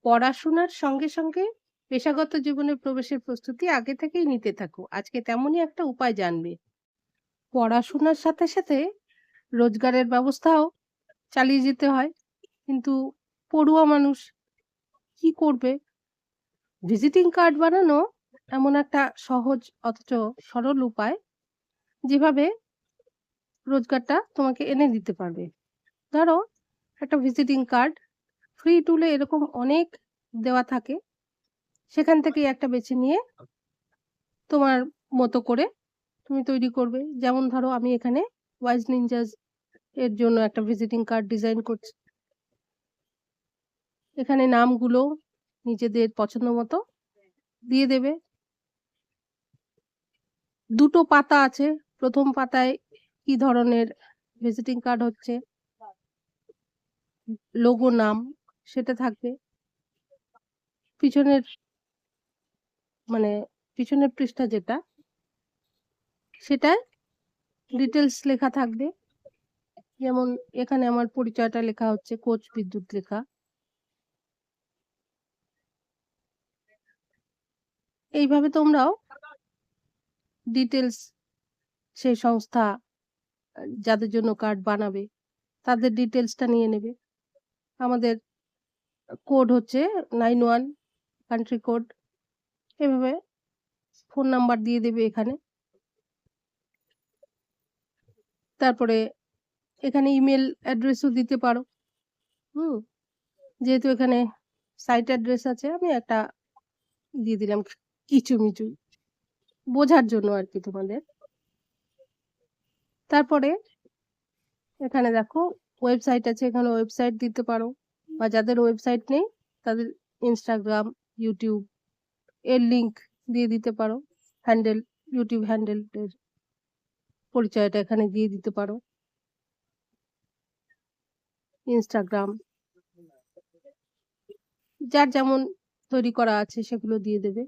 পড়াশোনার সঙ্গে সঙ্গে পেশাগত জীবনে প্রবেশের প্রস্তুতি আগে থেকেই নিতে থাকো। আজকে তেমনই একটা উপায় জানবে। পড়াশোনার সাথে সাথে রোজগারের ব্যবস্থাও চালিয়ে যেতে হয়। কিন্তু পড়ুয়া মানুষ কি করবে? ভিজিটিং কার্ড বানানো এমন একটা সহজ অথচ সরল উপায়, যেভাবে রোজগারটা তোমাকে এনে দিতে পারবে। ধরো, একটা ভিজিটিং কার্ড ফ্রি টুলে এরকম অনেক দেওয়া থাকে। সেখান থেকেই একটা বেছে নিয়ে তোমার মতো করে তুমি তৈরি করবে। যেমন ধরো, আমি এখানে ওয়াইজ নিনজাস এর জন্য একটা ভিজিটিং কার্ড ডিজাইন করছি। এখানে নামগুলো নিজেদের পছন্দ মতো দিয়ে দেবে। ২ টো পাতা আছে। ১ম পাতায় কি ধরনের ভিজিটিং কার্ড হচ্ছে, লোগো, নাম সেটা থাকবে। পিছনের মানে পিছনের পৃষ্ঠা যেটা, সেটায় ডিটেইলস লেখা থাকবে। যেমন এখানে আমার পরিচয়টা লেখা হচ্ছে কোচ বিদ্যুৎ লেখা। এইভাবে তোমরাও ডিটেইলস, সেই সংস্থা যাদের জন্য কার্ড বানাবে তাদের ডিটেইলসটা নিয়ে নেবে। আমাদের কোড হচ্ছে 91 কান্ট্রি কোড। এভাবে ফোন নাম্বার দিয়ে দেবে এখানে। তারপরে এখানে ইমেল অ্যাড্রেসও দিতে পারো। হুম? যেহেতু এখানে সাইট অ্যাড্রেস আছে, আমি একটা দিয়ে দিলাম কিছু-মিচু, বোঝার জন্য আরকি তোমাদের। তারপরে এখানে দেখো ওয়েবসাইট আছে, এখানে ওয়েবসাইট দিতে পারো। বা যাদের ওয়েবসাইট নেই তাদের Instagram, YouTube এর লিংক দিয়ে দিতে পারো। হ্যান্ডেল, YouTube হ্যান্ডেলের পরিচয়টা এখানে দিয়ে দিতে পারো। Instagram যার যেমন তৈরি করা আছে সেগুলো দিয়ে দেবে।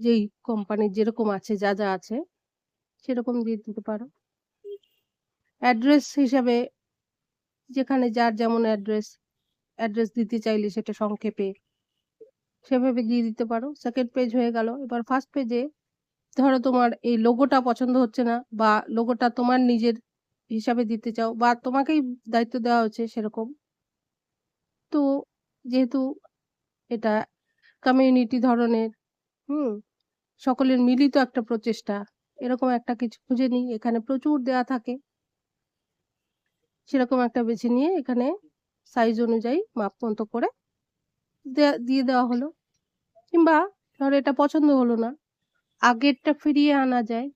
যেই কোম্পানির যেরকম আছে, যা আছে সেরকম দিয়ে দিতে পারো। অ্যাড্রেস হিসাবে যেখানে যার যেমন অ্যাড্রেস দিতে চাইলে সেটা সংক্ষেপে সেভাবে দিয়ে দিতে পারো। সেকেন্ড পেজ হয়ে গেল। এবার ফার্স্ট পেজে ধরো তোমার এই লোগোটা পছন্দ হচ্ছে না, বা লোগোটা তোমার নিজের হিসাবে দিতে চাও, বা তোমাকেই দায়িত্ব দেওয়া হয়েছে সেরকম। তো যেহেতু এটা কমিউনিটি ধরনের, হুম, সকলের মিলিত একটা প্রচেষ্টা, এরকম একটা কিছু খুঁজে নিই। এখানে প্রচুর দেয়া থাকে। সেরকম একটা বেছে নিয়ে এখানে সাইজ অনুযায়ী মাপ মতো করে দিয়ে দেওয়া হলো। কিংবা ধরো এটা পছন্দ হলো না, আগেরটা ফিরিয়ে আনা যায়।